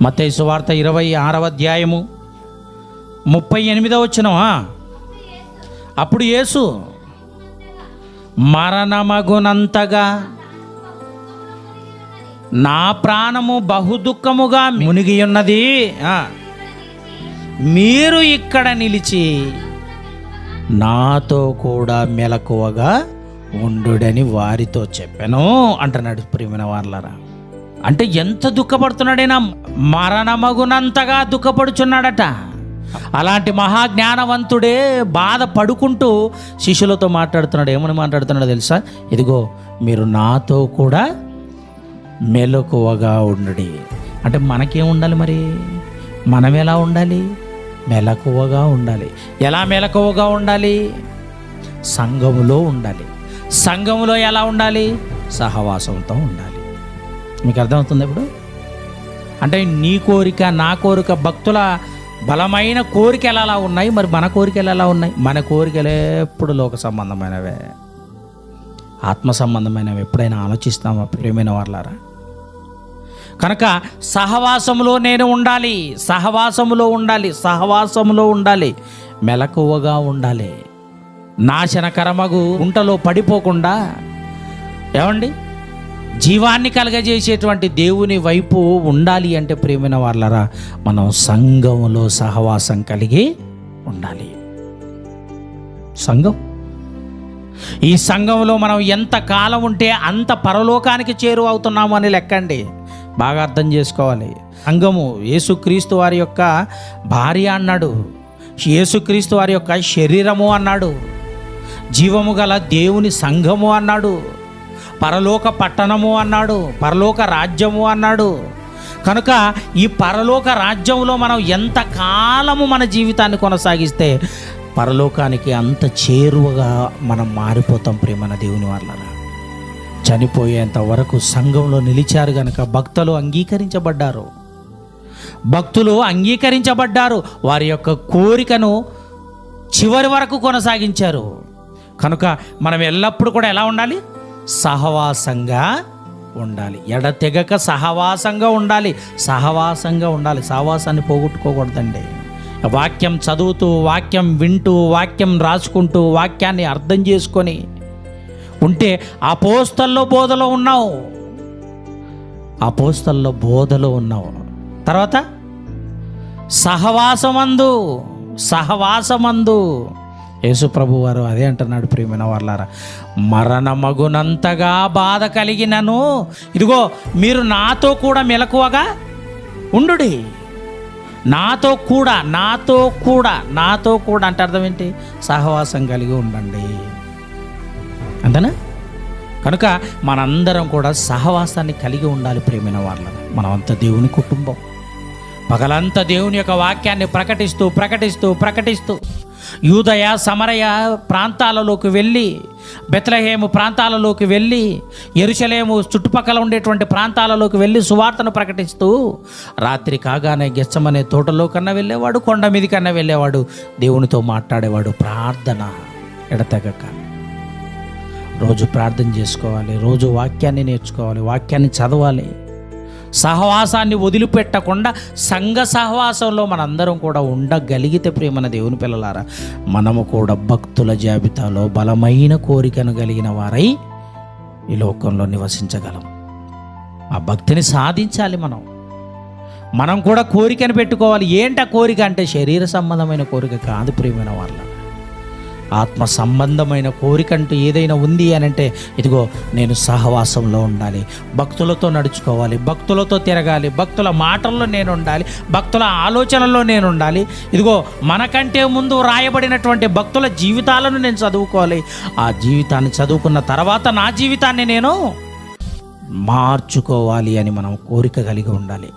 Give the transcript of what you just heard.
మత్తయి సువార్త 26వ అధ్యాయము 38వ వచనమా. అప్పుడు యేసు మరణమగునంతగా నా ప్రాణము బహుదుఃఖముగా మునిగి ఉన్నది, మీరు ఇక్కడ నిలిచి నాతో కూడా మెలకువగా ఉండుడని వారితో చెప్పాను అంటున్నాడు. ప్రియమైన వారలారా, అంటే ఎంత దుఃఖపడుతున్నాడైనా మరణమగునంతగా దుఃఖపడుచున్నాడట. అలాంటి మహాజ్ఞానవంతుడే బాధ పడుకుంటూ శిష్యులతో మాట్లాడుతున్నాడు. ఏమని మాట్లాడుతున్నాడో తెలుసా? ఇదిగో మీరు నాతో కూడా మెలకువగా ఉండుడి. అంటే మనకేం ఉండాలి మరి? మనం ఎలా ఉండాలి? మెలకువగా ఉండాలి. ఎలా మెలకువగా ఉండాలి? సంఘములో ఉండాలి. సంఘములో ఎలా ఉండాలి? సహవాసంతో ఉండాలి. మీకు అర్థమవుతుంది ఇప్పుడు? అంటే నీ కోరిక, నా కోరిక, భక్తుల బలమైన కోరికలు ఎలా ఉన్నాయి, మరి మన కోరికలు ఎలా ఉన్నాయి? మన కోరికలు ఎప్పుడు లోక సంబంధమైనవే, ఆత్మ సంబంధమైనవి. ఎప్పుడైనా ఆలోచిస్తామా ప్రియమైన వారలారా? కనుక సహవాసములో నేను ఉండాలి, సహవాసములో ఉండాలి, సహవాసములో ఉండాలి, మెలకువగా ఉండాలి. నాశనకరమగు గుంటలో పడిపోకుండా, ఏమండి, జీవాన్ని కలగజేసేటువంటి దేవుని వైపు ఉండాలి అంటే ప్రియమైన వారలారా, మనం సంఘములో సహవాసం కలిగి ఉండాలి. సంఘం, ఈ సంఘంలో మనం ఎంత కాలం ఉంటే అంత పరలోకానికి చేరువవుతున్నాము అని లెక్కండి. బాగా అర్థం చేసుకోవాలి. సంఘము యేసుక్రీస్తు వారి యొక్క భార్య అన్నాడు, యేసుక్రీస్తు వారి యొక్క శరీరము అన్నాడు, జీవము గల దేవుని సంఘము అన్నాడు, పరలోక పట్టణము అన్నాడు, పరలోక రాజ్యము అన్నాడు. కనుక ఈ పరలోక రాజ్యంలో మనం ఎంత కాలము మన జీవితాన్ని కొనసాగిస్తే పరలోకానికి అంత చేరువగా మనం మారిపోతాం. ప్రియమైన దేవుని వాళ్ళ చనిపోయేంత వరకు సంఘంలో నిలిచారు గనక భక్తులు అంగీకరించబడ్డారు. భక్తులు అంగీకరించబడ్డారు. వారి యొక్క కోరికను చివరి వరకు కొనసాగించారు. కనుక మనం ఎల్లప్పుడూ కూడా ఎలా ఉండాలి? సహవాసంగా ఉండాలి. ఎడతెగక సహవాసంగా ఉండాలి. సహవాసంగా ఉండాలి. సహవాసాన్ని పోగొట్టుకోకూడదండి. వాక్యం చదువుతూ, వాక్యం వింటూ, వాక్యం రాసుకుంటూ, వాక్యాన్ని అర్థం చేసుకొని ఉంటే అపోస్తలుల బోధలో ఉన్నావు, అపోస్తలుల బోధలో ఉన్నావు. తర్వాత సహవాసమందు, సహవాసమందు యేసు ప్రభు వారు అదే అంటున్నాడు. ప్రియమైన వారలారా, మరణమగునంతగా బాధ కలిగినను ఇదిగో మీరు నాతో కూడా మెలకువగా ఉండుడి. నాతో కూడా, నాతో కూడా, నాతో కూడా అంటే అర్థం ఏంటి? సహవాసం కలిగి ఉండండి, అంతేనా? కనుక మనందరం కూడా సహవాసాన్ని కలిగి ఉండాలి. ప్రియమైన వారలారా, మనమంతా దేవుని కుటుంబం. పగలంతా దేవుని యొక్క వాక్యాన్ని ప్రకటిస్తూ ప్రకటిస్తూ ప్రకటిస్తూ యూదయ సమరయ ప్రాంతాలలోకి వెళ్ళి, బెత్లెహేము ప్రాంతాలలోకి వెళ్ళి, యెరూషలేము చుట్టుపక్కల ఉండేటువంటి ప్రాంతాలలోకి వెళ్ళి సువార్తను ప్రకటిస్తూ రాత్రి కాగానే గెత్సెమనే తోటలో కన్నా వెళ్ళేవాడు, కొండ మీద కన్నా వెళ్ళేవాడు, దేవునితో మాట్లాడేవాడు. ప్రార్థన ఎడతెగక రోజు ప్రార్థన చేసుకోవాలి, రోజు వాక్యాన్ని నేర్చుకోవాలి, వాక్యాన్ని చదవాలి. సహవాసాన్ని వదిలిపెట్టకుండా సంఘ సహవాసంలో మనందరం కూడా ఉండగలిగితే ప్రియమైన దేవుని పిల్లలారా, మనము కూడా భక్తుల జాబితాలో బలమైన కోరికను కలిగిన వారై ఈ లోకంలో నివసించగలం. ఆ భక్తిని సాధించాలి. మనం కూడా కోరికను పెట్టుకోవాలి. ఏంటి ఆ కోరిక అంటే శరీర సంబంధమైన కోరిక కాదు ప్రియమైన వాళ్ళ, ఆత్మ సంబంధమైన కోరిక అంటూ ఏదైనా ఉంది అని అంటే ఇదిగో నేను సహవాసంలో ఉండాలి, భక్తులతో నడుచుకోవాలి, భక్తులతో తిరగాలి, భక్తుల మాటల్లో నేను ఉండాలి, భక్తుల ఆలోచనల్లో నేను ఉండాలి. ఇదిగో మనకంటే ముందు రాయబడినటువంటి భక్తుల జీవితాలను నేను చదువుకోవాలి. ఆ జీవితాన్ని చదువుకున్న తర్వాత నా జీవితాన్ని నేను మార్చుకోవాలి అని మనం కోరిక కలిగి ఉండాలి.